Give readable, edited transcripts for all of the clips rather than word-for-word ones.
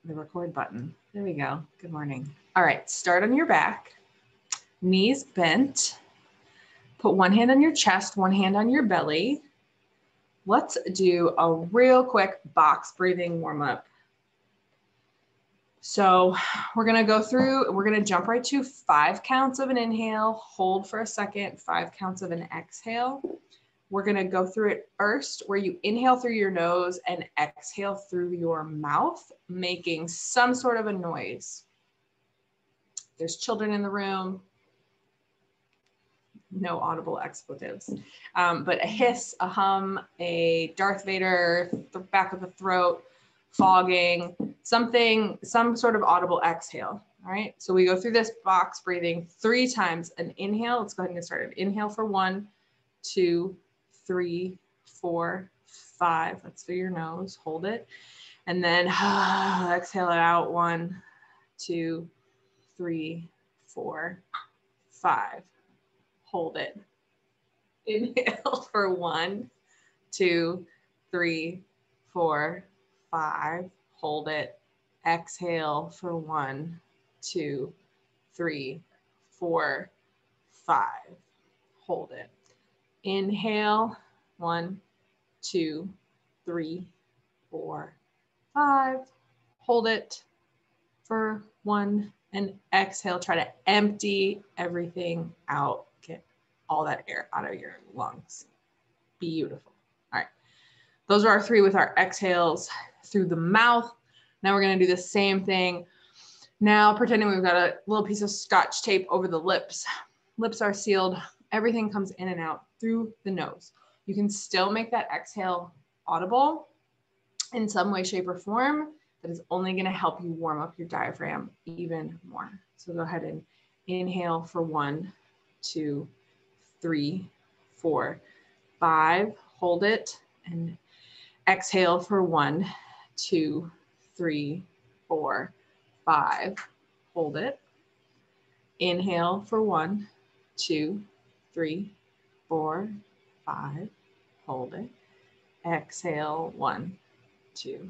the record button. There we go. Good morning. All right, start on your back, knees bent. Put one hand on your chest, one hand on your belly. Let's do a real quick box breathing warm up. So we're gonna go through, we're gonna jump right to 5 counts of an inhale, hold for a second, 5 counts of an exhale. We're gonna go through it first where you inhale through your nose and exhale through your mouth, making some sort of a noise. There's children in the room. No audible expletives, but a hiss, a hum, a Darth Vader, the back of the throat, fogging, something, some sort of audible exhale. All right, so we go through this box breathing 3 times. An inhale, let's go ahead and get started. Inhale for 1, 2, 3, 4, 5. That's through your nose, hold it. And then exhale it out, 1, 2, 3, 4, 5. Hold it. Inhale for 1, 2, 3, 4, 5. Hold it. Exhale for 1, 2, 3, 4, 5. Hold it. Inhale, 1, 2, 3, 4, 5. Hold it for 1, and exhale. Try to empty everything out. Get all that air out of your lungs. Beautiful. All right. Those are our 3 with our exhales through the mouth. Now we're going to do the same thing. Now pretending we've got a little piece of Scotch tape over the lips. Lips are sealed. Everything comes in and out through the nose. You can still make that exhale audible in some way, shape, or form. That is only going to help you warm up your diaphragm even more. So go ahead and inhale for 1, 2, 3, 4, 5. Hold it. And exhale for 1, 2, 3, 4, 5. Hold it. Inhale for 1, 2, 3, 4, 5. Hold it. Exhale, 1, 2,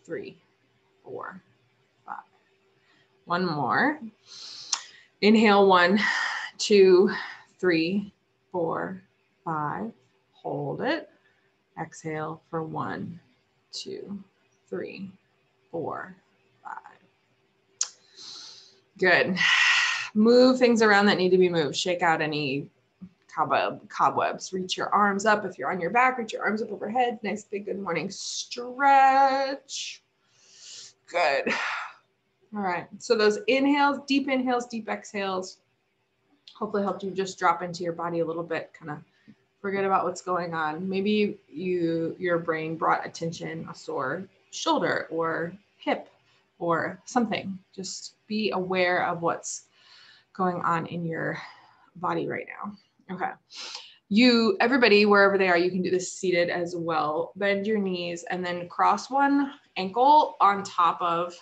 3, 4, 5. One more. Inhale, 1, 2, 3, 4, 5. Hold it. Exhale for 1, 2, 3, 4, 5. Good. Move things around that need to be moved. Shake out any cobwebs. Reach your arms up. If you're on your back, reach your arms up overhead. Nice big good morning stretch. Good. All right. So those inhales, deep exhales, hopefully helped you just drop into your body a little bit, kind of forget about what's going on. Maybe your brain brought attention, a sore shoulder or hip or something. Just be aware of what's going on in your body right now. Okay. Everybody, wherever they are, you can do this seated as well. Bend your knees and then cross one ankle on top of,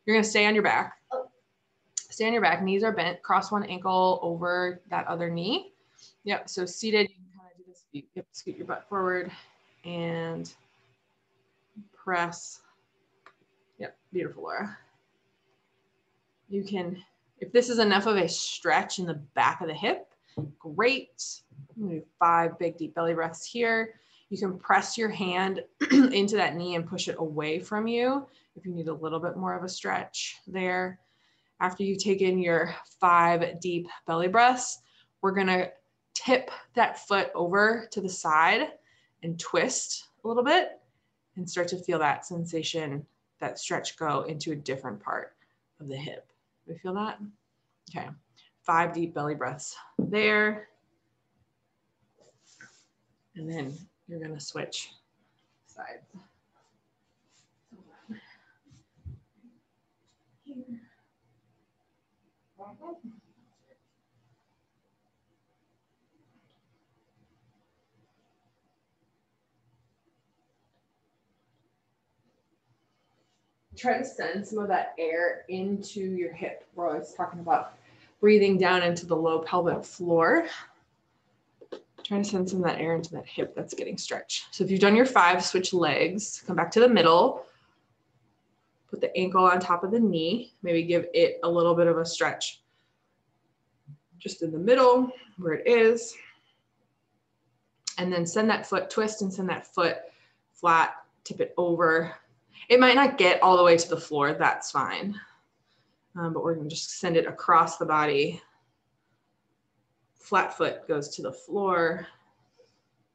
you're going to stay on your back. Stay on your back, knees are bent, cross one ankle over that other knee. Yep, so seated, you can kind of do this. Yep, scoot your butt forward and press. Yep, beautiful, Laura. You can, if this is enough of a stretch in the back of the hip, great. I'm gonna do 5 big deep belly breaths here. You can press your hand into that knee and push it away from you if you need a little bit more of a stretch there. After you take in your 5 deep belly breaths, we're gonna tip that foot over to the side and twist a little bit and start to feel that sensation, that stretch go into a different part of the hip. Do you feel that? Okay, 5 deep belly breaths there. And then you're gonna switch sides. Here. Try to send some of that air into your hip. We're always talking about breathing down into the low pelvic floor. Trying to send some of that air into that hip that's getting stretched. So if you've done your 5, switch legs, come back to the middle. Put the ankle on top of the knee. Maybe give it a little bit of a stretch just in the middle where it is. And then send that foot, twist and send that foot flat, tip it over. It might not get all the way to the floor, that's fine. But we're gonna just send it across the body. Flat foot goes to the floor.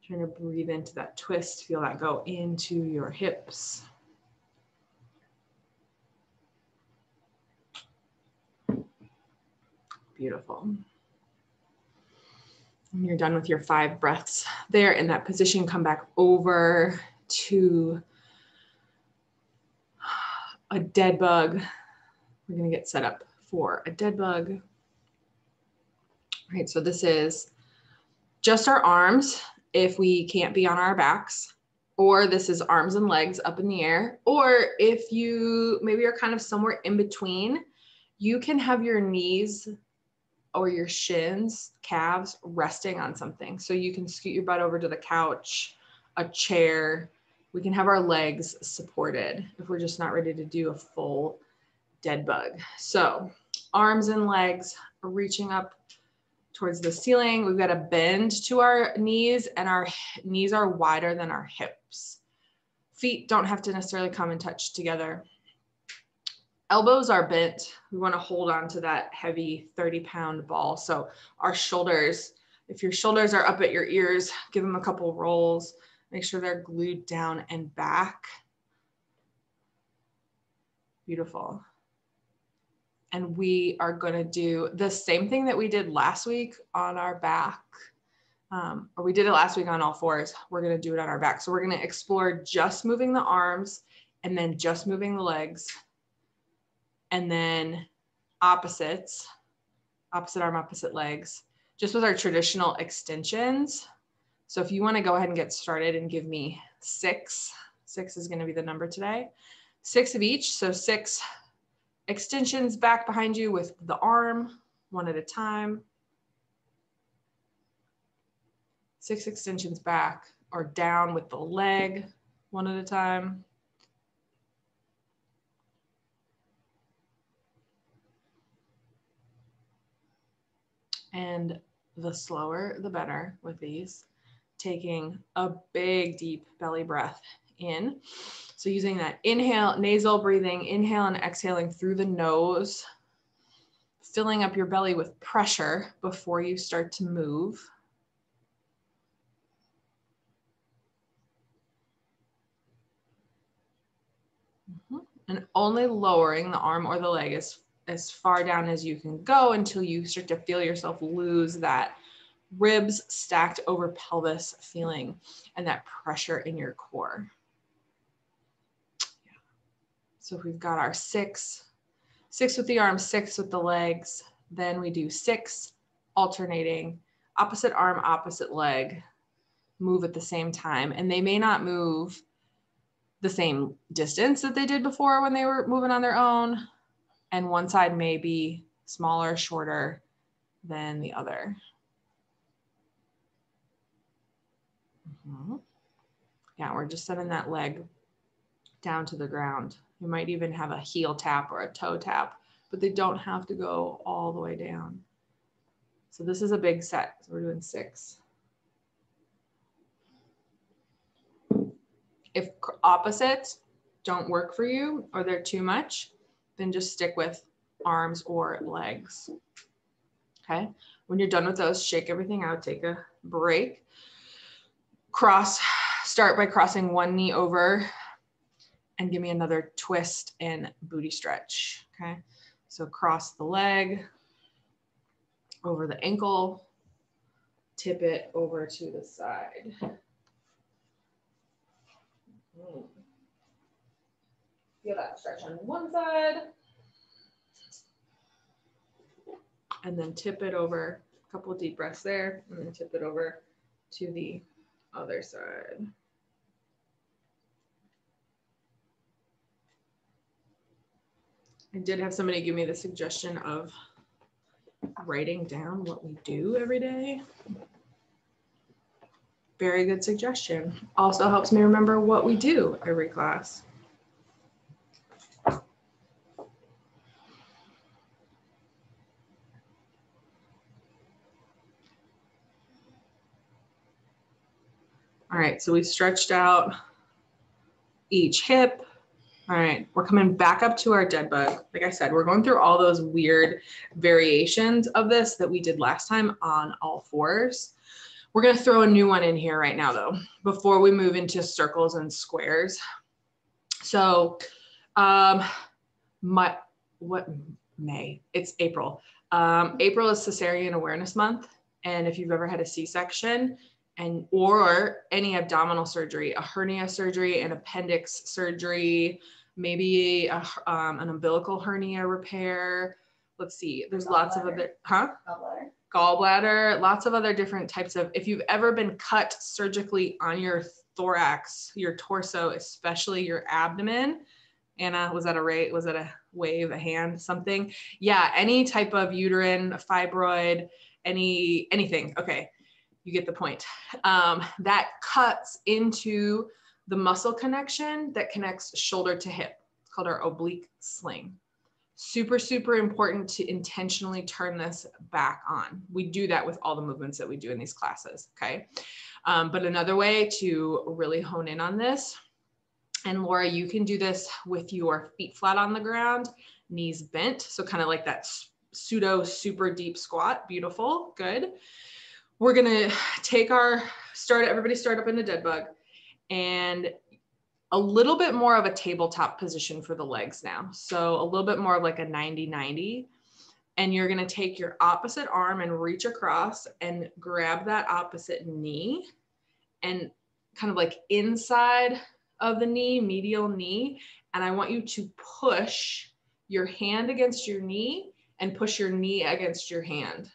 Trying to breathe into that twist, feel that go into your hips. Beautiful. When you're done with your 5 breaths there in that position, come back over to a dead bug. We're gonna get set up for a dead bug. All right, so this is just our arms if we can't be on our backs, or this is arms and legs up in the air, or if you maybe are kind of somewhere in between, you can have your knees or your shins, calves resting on something. So you can scoot your butt over to the couch, a chair. We can have our legs supported if we're just not ready to do a full dead bug. So arms and legs are reaching up towards the ceiling. We've got a bend to our knees and our knees are wider than our hips. Feet don't have to necessarily come and touch together. Elbows are bent. We want to hold on to that heavy 30-pound ball. So our shoulders, if your shoulders are up at your ears, give them a couple rolls. Make sure they're glued down and back. Beautiful. And we are going to do the same thing that we did last week on our back. Or we did it last week on all fours. We're going to do it on our back. So we're going to explore just moving the arms and then just moving the legs. And then opposites, opposite arm, opposite legs, just with our traditional extensions. So if you want to go ahead and get started and give me 6, 6 is going to be the number today, 6 of each. So 6 extensions back behind you with the arm, one at a time. 6 extensions back or down with the leg, one at a time. And the slower, the better with these. Taking a big, deep belly breath in. So using that inhale, nasal breathing, inhale and exhaling through the nose, filling up your belly with pressure before you start to move. And only lowering the arm or the leg as far down as you can go until you start to feel yourself lose that ribs stacked over pelvis feeling and that pressure in your core. Yeah. So if we've got our 6 with the arms, 6 with the legs, then we do 6 alternating, opposite arm, opposite leg, move at the same time. And they may not move the same distance that they did before when they were moving on their own. And one side may be smaller, shorter than the other. Yeah, we're just sending that leg down to the ground. You might even have a heel tap or a toe tap, but they don't have to go all the way down. So this is a big set. So we're doing 6. If opposites don't work for you or they're too much, then just stick with arms or legs. Okay. When you're done with those, shake everything out, take a break. Start by crossing one knee over and give me another twist and booty stretch. Okay. So cross the leg over the ankle, tip it over to the side. Feel that stretch on one side. And then tip it over, a couple of deep breaths there, and then tip it over to the other side. I did have somebody give me the suggestion of writing down what we do every day. Very good suggestion. Also helps me remember what we do every class. All right, so we stretched out each hip. All right, we're coming back up to our dead bug. Like I said, we're going through all those weird variations of this that we did last time on all fours. We're gonna throw a new one in here right now though, before we move into circles and squares. So it's April. April is Cesarean Awareness Month. And if you've ever had a C-section or any abdominal surgery, a hernia surgery, an appendix surgery, maybe an umbilical hernia repair. Let's see, there's lots of other, gallbladder, lots of other different types of, if you've ever been cut surgically on your thorax, your torso, especially your abdomen. Anna, was that a wave, a hand, something? Yeah, any type of uterine, fibroid, anything. Okay, you get the point. That cuts into the muscle connection that connects shoulder to hip. It's called our oblique sling. Super, super important to intentionally turn this back on. We do that with all the movements that we do in these classes, okay? But another way to really hone in on this, and Laura, you can do this with your feet flat on the ground, knees bent. So kind of like that pseudo super deep squat. Beautiful, good. We're gonna take everybody start up in the dead bug, and a little bit more of a tabletop position for the legs now. So a little bit more of like a 90-90. And you're gonna take your opposite arm and reach across and grab that opposite knee and kind of like inside of the knee, medial knee. And I want you to push your hand against your knee and push your knee against your hand.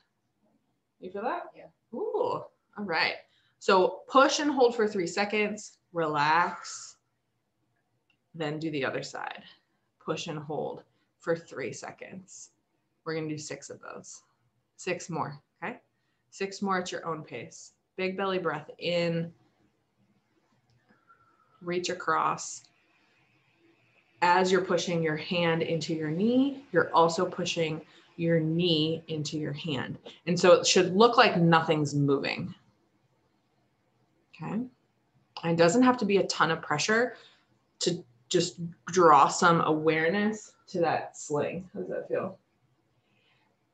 You feel that? Yeah. Ooh, all right. So push and hold for 3 seconds, relax, then do the other side. Push and hold for 3 seconds. We're gonna do 6 of those. 6 more, okay? 6 more at your own pace. Big belly breath in, reach across. As you're pushing your hand into your knee, you're also pushing your knee into your hand. And so it should look like nothing's moving. Okay. And it doesn't have to be a ton of pressure to just draw some awareness to that sling. How does that feel?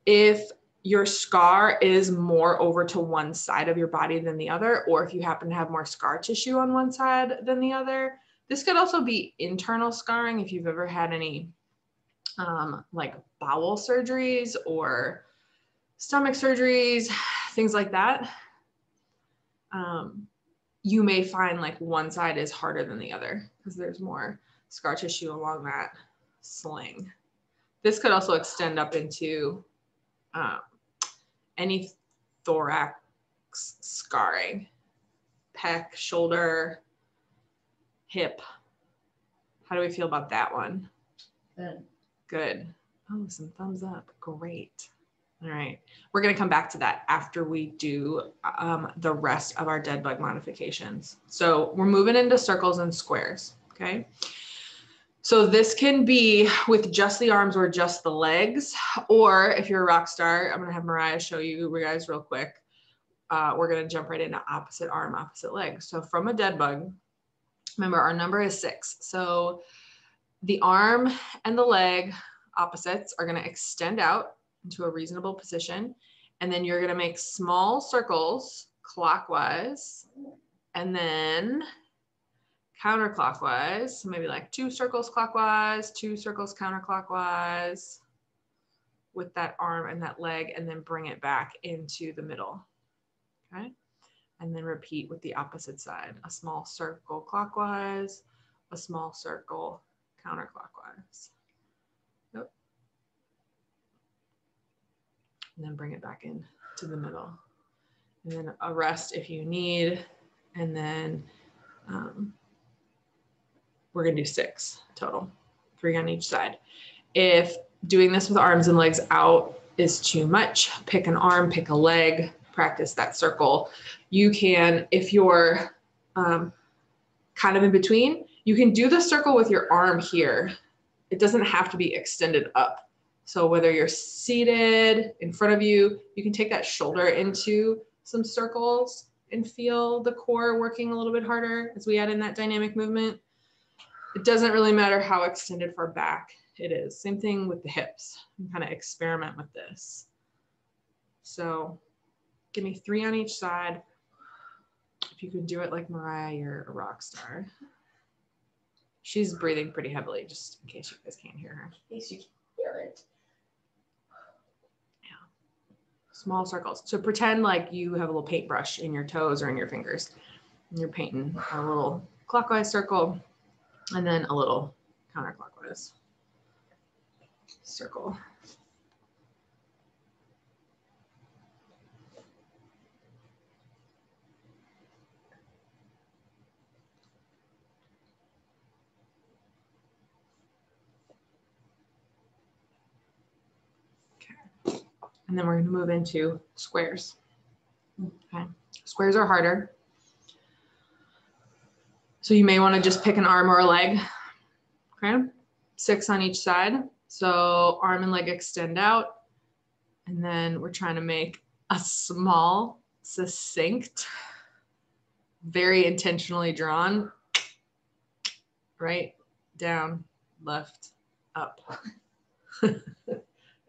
If your scar is more over to one side of your body than the other, or if you happen to have more scar tissue on one side than the other, this could also be internal scarring if you've ever had any like bowel surgeries or stomach surgeries, things like that. You may find like one side is harder than the other because there's more scar tissue along that sling. This could also extend up into any thorax scarring, pec, shoulder, hip. How do we feel about that one? Good. Good. Oh, some thumbs up. Great. All right. We're going to come back to that after we do the rest of our dead bug modifications. So we're moving into circles and squares. Okay. So this can be with just the arms or just the legs, or if you're a rock star, I'm going to have Mariah show you guys real quick. We're going to jump right into opposite arm, opposite leg. So from a dead bug, remember our number is 6. So the arm and the leg opposites are going to extend out into a reasonable position. And then you're going to make small circles clockwise and then counterclockwise. So maybe like 2 circles clockwise, 2 circles counterclockwise with that arm and that leg, and then bring it back into the middle. Okay. And then repeat with the opposite side. A small circle clockwise, a small circle counterclockwise. Yep. And then bring it back in to the middle. And then a rest if you need. And then we're gonna do 6 total, 3 on each side. If doing this with arms and legs out is too much, pick an arm, pick a leg, practice that circle. You can, if you're kind of in between, you can do the circle with your arm here. It doesn't have to be extended up. So whether you're seated in front of you, you can take that shoulder into some circles and feel the core working a little bit harder as we add in that dynamic movement. It doesn't really matter how extended far back it is. Same thing with the hips. You kind of experiment with this. So give me 3 on each side. If you could do it like Mariah, you're a rock star. She's breathing pretty heavily, just in case you guys can't hear her. In case you can't hear it. Yeah. Small circles. So pretend like you have a little paintbrush in your toes or in your fingers. And you're painting a little clockwise circle and then a little counterclockwise circle. And then we're going to move into squares. Okay. Squares are harder. So you may want to just pick an arm or a leg. Okay. 6 on each side. So arm and leg extend out. And then we're trying to make a small, succinct, very intentionally drawn, right, down, left, up. How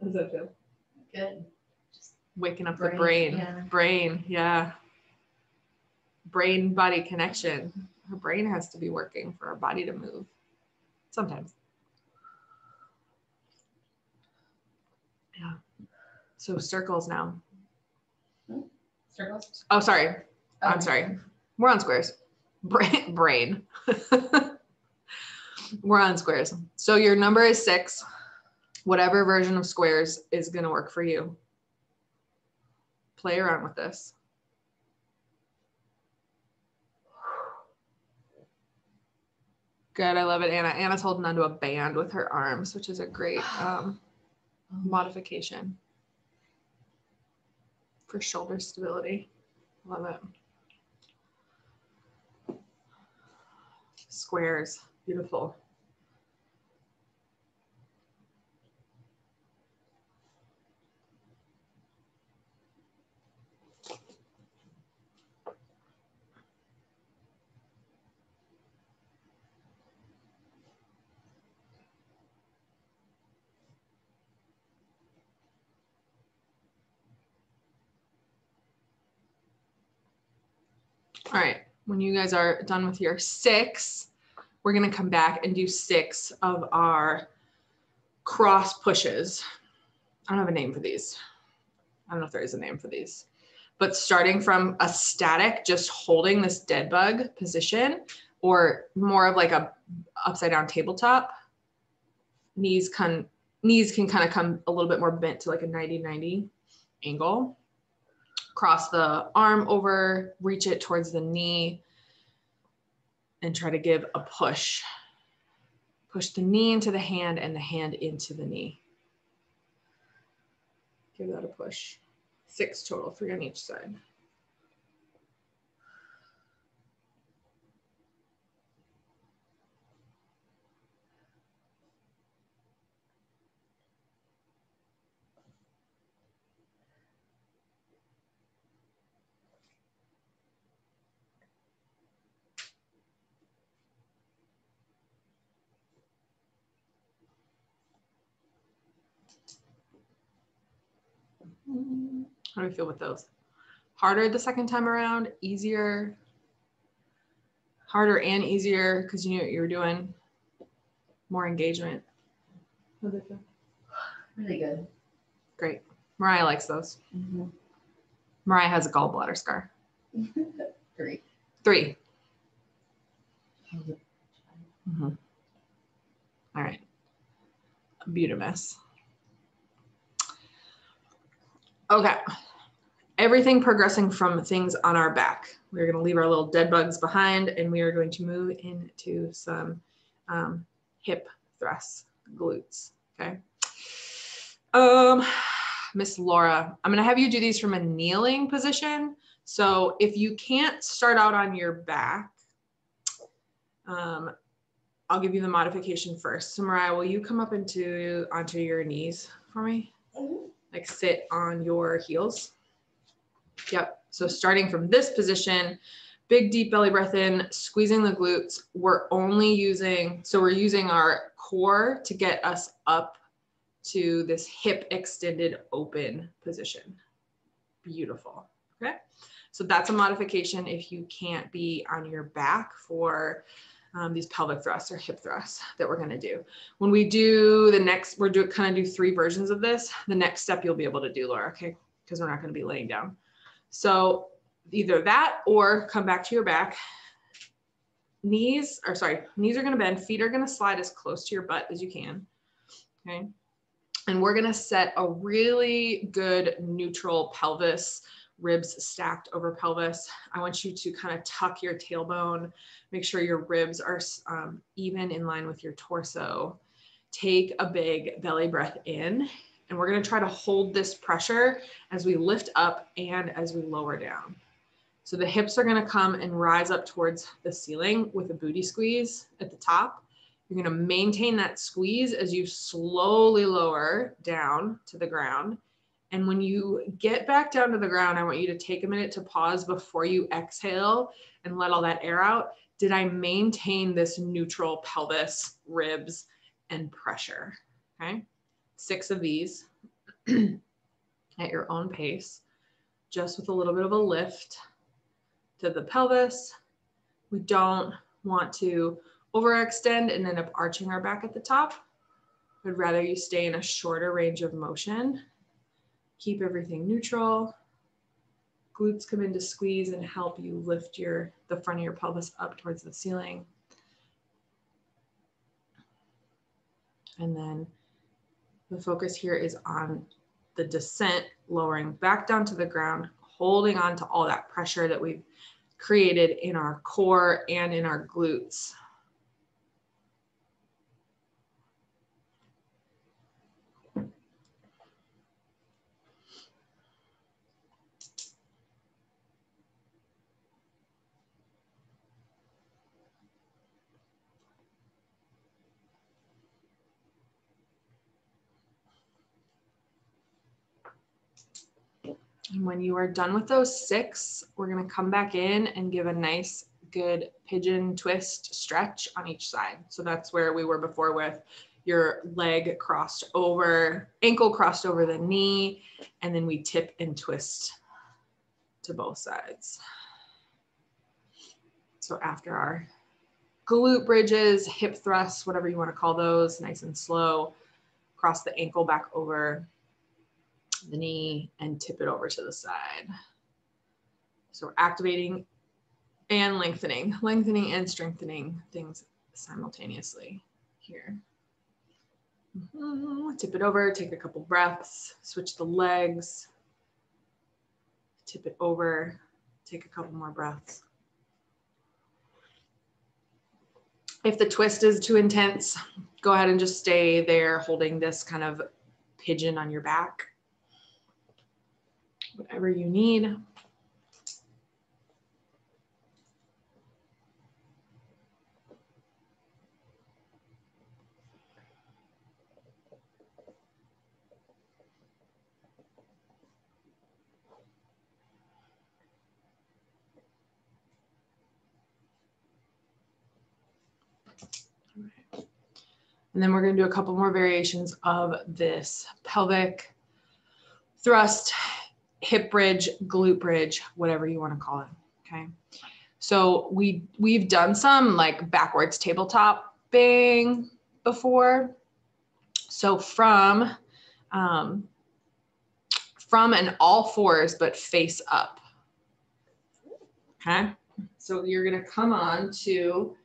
does that feel? Good. Just waking up the brain. Yeah. Brain, yeah. Brain body connection. Our brain has to be working for our body to move. Sometimes. Yeah. So circles now. Circles? Oh, sorry. Okay. I'm sorry. We're on squares. Brain. We're on squares. So your number is 6. Whatever version of squares is going to work for you. Play around with this. Good. I love it, Anna. Anna's holding onto a band with her arms, which is a great modification for shoulder stability. Love it. Squares. Beautiful. All right, when you guys are done with your 6, we're gonna come back and do 6 of our cross pushes. I don't have a name for these. I don't know if there is a name for these, but starting from a static, just holding this dead bug position, or more of like a upside down tabletop, knees can kind of come a little bit more bent to like a 90-90 angle. Cross the arm over, reach it towards the knee, and try to give a push. Push the knee into the hand and the hand into the knee. Give that a push. 6 total, 3 on each side. How do we feel with those? Harder the second time around, easier, harder and easier because you knew what you were doing, more engagement. How does it feel? Really good. Great. Mariah likes those. Mm-hmm. Mariah has a gallbladder scar. 3. 3. Mm-hmm. All right. Beautimous. Okay. Everything progressing from things on our back. We're going to leave our little dead bugs behind and we are going to move into some hip thrusts, glutes. Okay. Miss Laura, I'm going to have you do these from a kneeling position. So if you can't start out on your back, I'll give you the modification first. So Mariah, will you come up onto your knees for me? Mm-hmm. Like sit on your heels. Yep. So starting from this position, big deep belly breath in, squeezing the glutes. We're only using, so we're using our core to get us up to this hip extended open position. Beautiful. Okay. So that's a modification if you can't be on your back for these pelvic thrusts or hip thrusts that we're going to do. When we do the next, we're kind of do 3 versions of this. The next step you'll be able to do, Laura, okay? Because we're not going to be laying down. So either that or come back to your back. Knees are going to bend. Feet are going to slide as close to your butt as you can. Okay. And we're going to set a really good neutral pelvis, ribs stacked over pelvis. I want you to kind of tuck your tailbone, make sure your ribs are even in line with your torso. Take a big belly breath in, and we're going to try to hold this pressure as we lift up and as we lower down. So the hips are going to come and rise up towards the ceiling with a booty squeeze at the top. You're going to maintain that squeeze as you slowly lower down to the ground. And when you get back down to the ground, I want you to take a minute to pause before you exhale and let all that air out. Did I maintain this neutral pelvis, ribs, and pressure? Okay. 6 of these at your own pace, just with a little bit of a lift to the pelvis. We don't want to overextend and end up arching our back at the top. I'd rather you stay in a shorter range of motion. Keep everything neutral. Glutes come in to squeeze and help you lift the front of your pelvis up towards the ceiling. And then the focus here is on the descent, lowering back down to the ground, holding on to all that pressure that we've created in our core and in our glutes. And when you are done with those 6, we're going to come back in and give a nice, good pigeon twist stretch on each side. So that's where we were before with your leg crossed over, ankle crossed over the knee, and then we tip and twist to both sides. So after our glute bridges, hip thrusts, whatever you want to call those, nice and slow, cross the ankle back over the knee and tip it over to the side. So we're activating and lengthening and strengthening things simultaneously here. Tip it over, take a couple breaths, switch the legs, tip it over, take a couple more breaths. If the twist is too intense, go ahead and just stay there holding this kind of pigeon on your back. Whatever you need. And then we're going to do a couple more variations of this pelvic thrust, hip bridge, glute bridge, whatever you want to call it. Okay. So we've done some like backwards tabletopping before. So from an all fours, but face up. Okay. So you're going to come on to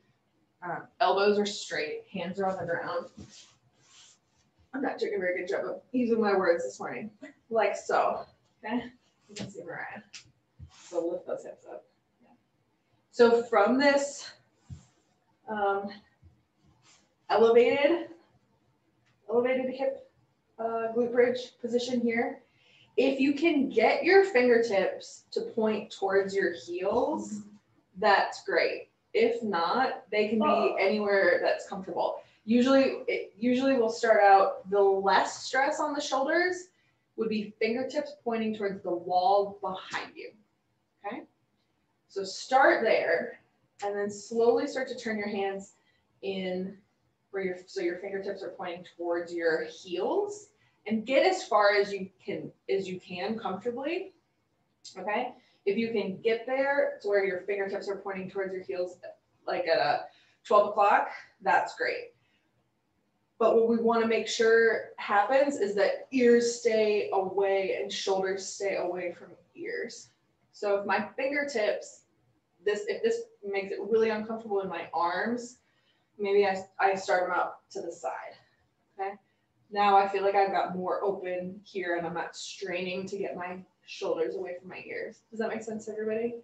elbows are straight, hands are on the ground. I'm not doing a very good job of using my words this morning. Like so. Okay. You can see where I am. So lift those hips up. Yeah. So from this elevated hip glute bridge position here, if you can get your fingertips to point towards your heels, that's great. If not, they can be anywhere that's comfortable. Usually we'll start out, the less stress on the shoulders would be fingertips pointing towards the wall behind you. okay? So start there and then slowly start to turn your hands in where so your fingertips are pointing towards your heels and get as far as you can comfortably, okay? If you can get there to where your fingertips are pointing towards your heels, like at a 12 o'clock, that's great. But what we want to make sure happens is that ears stay away and shoulders stay away from ears. So if my fingertips, if this makes it really uncomfortable in my arms, maybe I start them out to the side, okay? Now I feel like I've got more open here and I'm not straining to get my shoulders away from my ears. Does that make sense, everybody?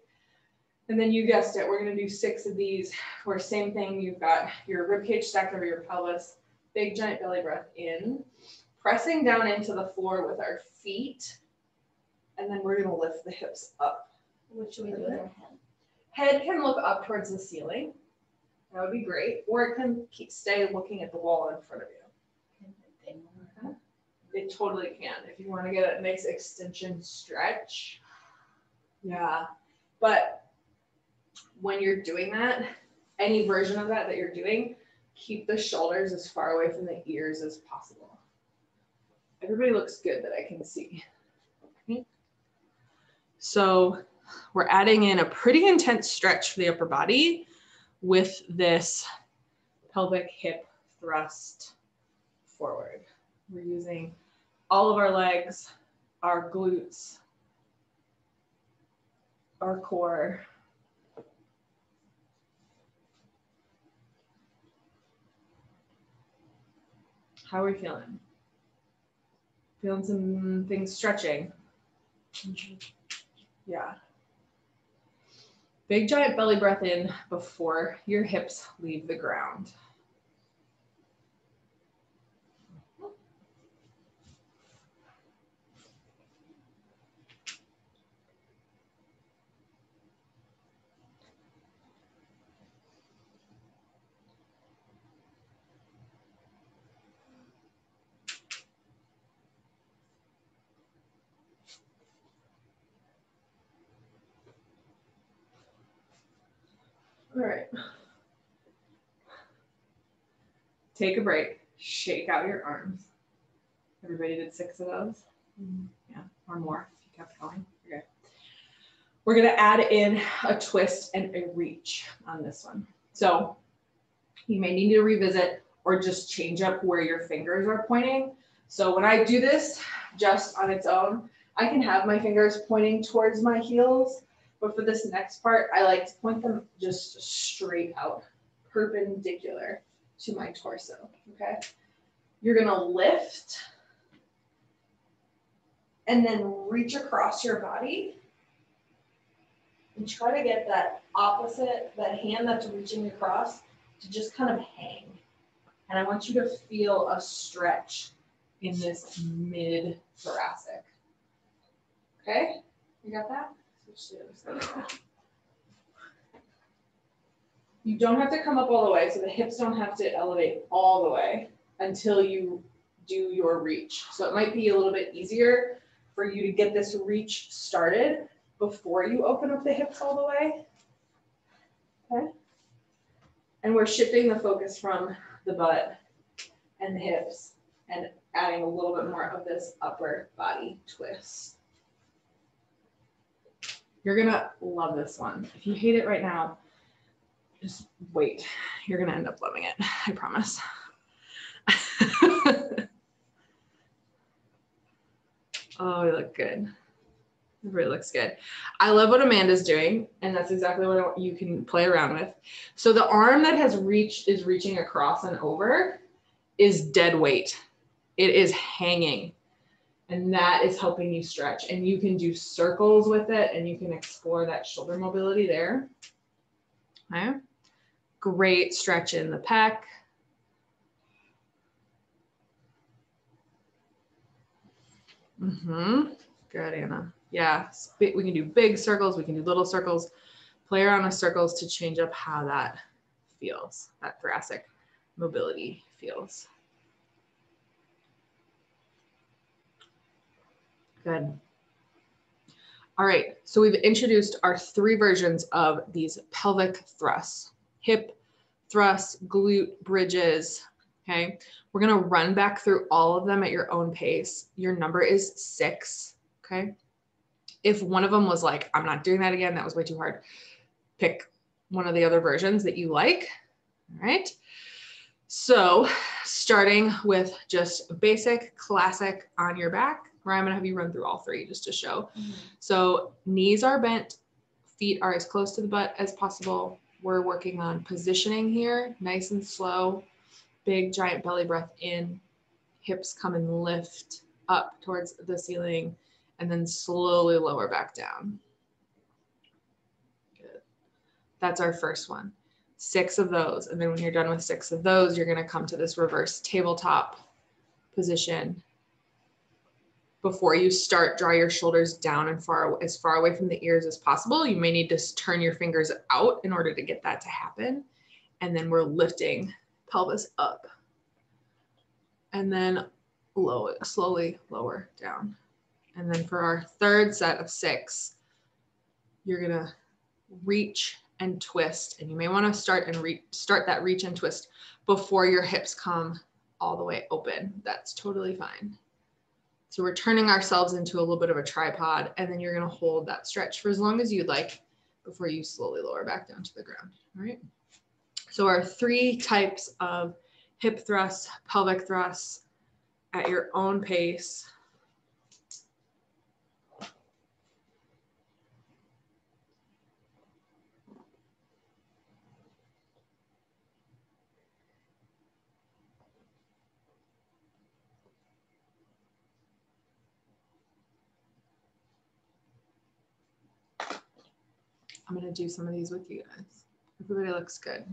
And then you guessed it, we're gonna do 6 of these where same thing, you've got your ribcage stacked over your pelvis, big giant belly breath in, pressing down into the floor with our feet, and then we're gonna lift the hips up. What should we do with our head? Head can look up towards the ceiling. That would be great. Or it can stay looking at the wall in front of you. It totally can. If you want to get a nice extension stretch. Yeah. But when you're doing that, any version of that you're doing, keep the shoulders as far away from the ears as possible. Everybody looks good that I can see. Okay. So we're adding in a pretty intense stretch for the upper body with this pelvic hip thrust forward. We're using all of our legs, our glutes, our core. How are we feeling? Feeling some things stretching? Yeah. Big giant belly breath in before your hips leave the ground. All right. Take a break. Shake out your arms. Everybody did 6 of those? Yeah, or more if you kept going. Okay. We're going to add in a twist and a reach on this one. So you may need to revisit or just change up where your fingers are pointing. So when I do this just on its own, I can have my fingers pointing towards my heels. But for this next part, I like to point them just straight out, perpendicular to my torso, okay? You're gonna lift and then reach across your body and try to get that opposite, that hand that's reaching across to just kind of hang. And I want you to feel a stretch in this mid-thoracic. Okay, you got that? You don't have to come up all the way, so the hips don't have to elevate all the way until you do your reach. So it might be a little bit easier for you to get this reach started before you open up the hips all the way. Okay. And we're shifting the focus from the butt and the hips and adding a little bit more of this upper body twist. You're gonna love this one. If you hate it right now, just wait. You're gonna end up loving it, I promise. Oh, you look good. It really looks good. I love what Amanda's doing, and that's exactly what you can play around with. So the arm that is reaching across and over is dead weight. It is hanging. And that is helping you stretch. And you can do circles with it and you can explore that shoulder mobility there. Okay. Great stretch in the pec. Good, Anna. Yeah, we can do big circles. We can do little circles. Play around with circles to change up how that feels, that thoracic mobility feels. Good. All right, so we've introduced our 3 versions of these pelvic thrusts: hip thrusts, glute bridges. Okay, we're gonna run back through all of them at your own pace. Your number is 6. Okay, if one of them was like, I'm not doing that again, that was way too hard, pick one of the other versions that you like. All right, so starting with just basic classic on your back, where I'm gonna have you run through all 3 just to show. So knees are bent, feet are as close to the butt as possible. We're working on positioning here, nice and slow. Big giant belly breath in, hips come and lift up towards the ceiling, and then slowly lower back down. Good. That's our first one. 6 of those. And then when you're done with 6 of those, you're gonna come to this reverse tabletop position. Before you start, draw your shoulders down and as far away from the ears as possible. You may need to turn your fingers out in order to get that to happen. And then we're lifting pelvis up. And then slowly lower down. And then for our third set of 6, you're gonna reach and twist. And you may wanna start that reach and twist before your hips come all the way open. That's totally fine. So we're turning ourselves into a little bit of a tripod, and then you're gonna hold that stretch for as long as you'd like before you slowly lower back down to the ground, all right? So our 3 types of hip thrusts, pelvic thrusts at your own pace. I'm gonna do some of these with you guys. Everybody looks good.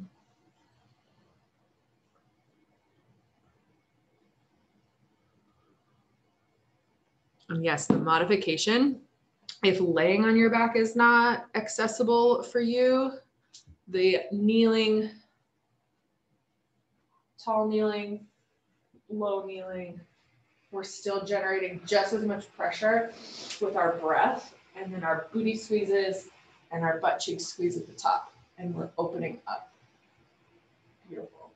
And yes, the modification, if laying on your back is not accessible for you, the kneeling, tall kneeling, low kneeling, we're still generating just as much pressure with our breath, and then our booty squeezes and our butt cheeks squeeze at the top, and we're opening up. Beautiful.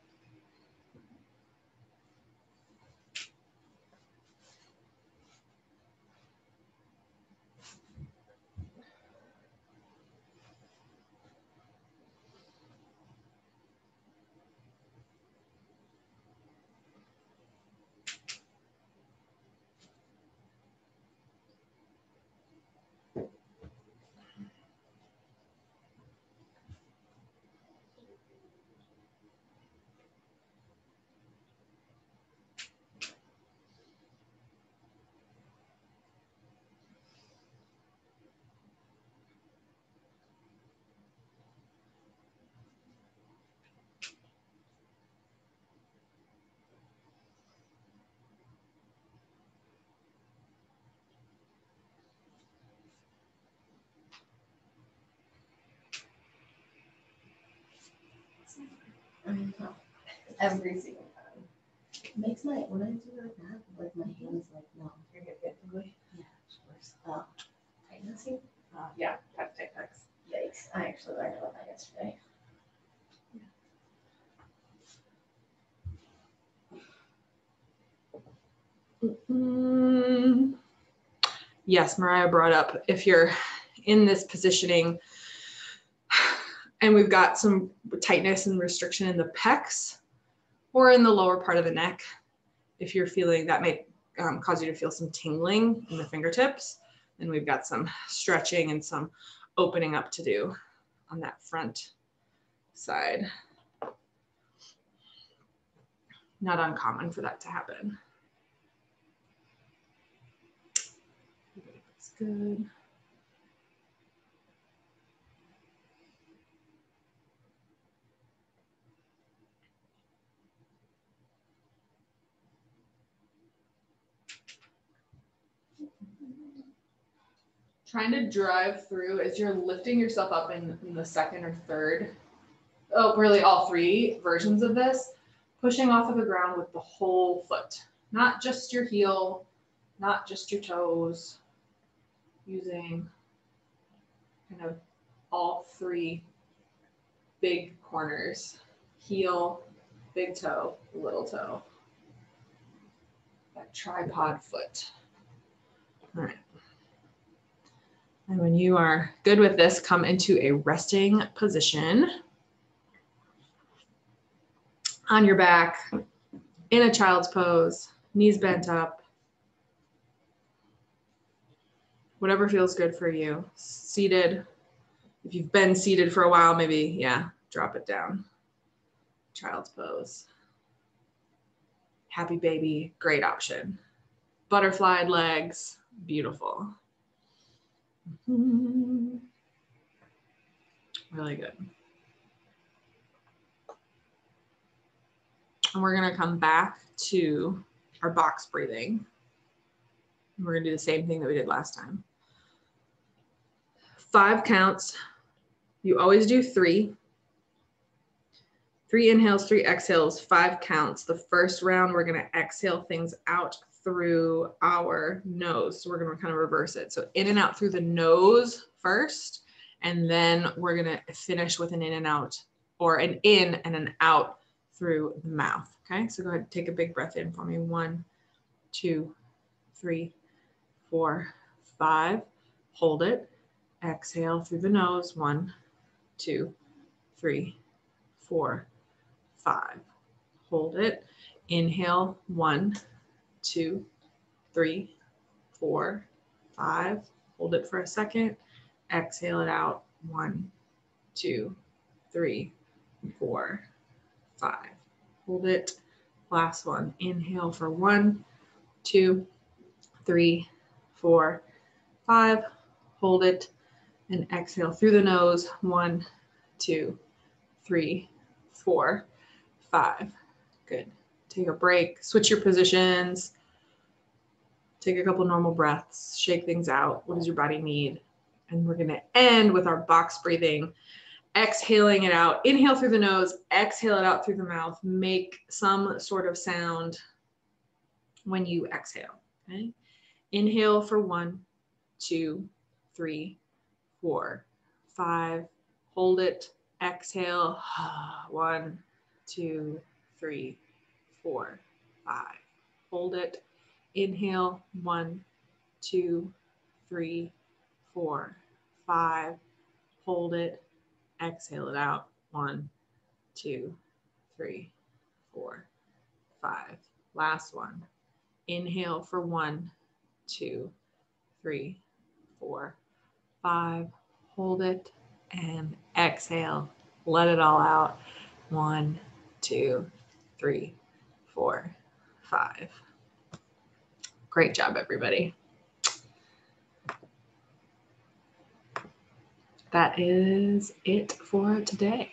Every single time. It makes when I do it like that, my hands no. You're gonna get tingly? Yeah, of course. Pregnancy? Yeah, tight pecs. Yikes. I actually learned about that yesterday. Yes, Mariah brought up, if you're in this positioning and we've got some tightness and restriction in the pecs or in the lower part of the neck, if you're feeling that may cause you to feel some tingling in the fingertips, then we've got some stretching and some opening up to do on that front side. Not uncommon for that to happen. That's good. Trying to drive through as you're lifting yourself up in the second or third, really all 3 versions of this, pushing off of the ground with the whole foot, not just your heel, not just your toes, using kind of all three big corners, heel, big toe, little toe. That tripod foot. All right. And when you are good with this, come into a resting position on your back in a child's pose, knees bent up. Whatever feels good for you. Seated. If you've been seated for a while, maybe, yeah, drop it down. Child's pose. Happy baby, great option. Butterflied legs, beautiful. Really good. And we're gonna come back to our box breathing. We're gonna do the same thing that we did last time. 5 counts. You always do 3. 3 inhales, 3 exhales, 5 counts. The first round, we're gonna exhale things out through our nose. So we're gonna kind of reverse it. So in and out through the nose first, and then we're gonna finish with an in and out, or an in and an out through the mouth, okay? So go ahead and take a big breath in for me. 1, 2, 3, 4, 5. Hold it. Exhale through the nose. 1, 2, 3, 4, 5. Hold it. Inhale. 1, 2, 3, 4, 5. Hold it for a second. Exhale it out. 1, 2, 3, 4, 5. Hold it. Last one. Inhale for 1, 2, 3, 4, 5. Hold it. And exhale through the nose. 1, 2, 3, 4, 5. Good. Take a break. Switch your positions. Take a couple normal breaths. Shake things out. What does your body need? And we're going to end with our box breathing. Exhaling it out. Inhale through the nose. Exhale it out through the mouth. Make some sort of sound when you exhale. Okay. Inhale for 1, 2, 3, 4, 5. Hold it. Exhale. 1, 2, 3, 4, 5. Hold it. Inhale. 1, 2, 3, 4, 5. Hold it. Exhale it out. 1, 2, 3, 4, 5. Last one. Inhale for 1, 2, 3, 4, 5. Hold it and exhale. Let it all out. 1, 2, 3, 4, 5. Great job, everybody. That is it for today.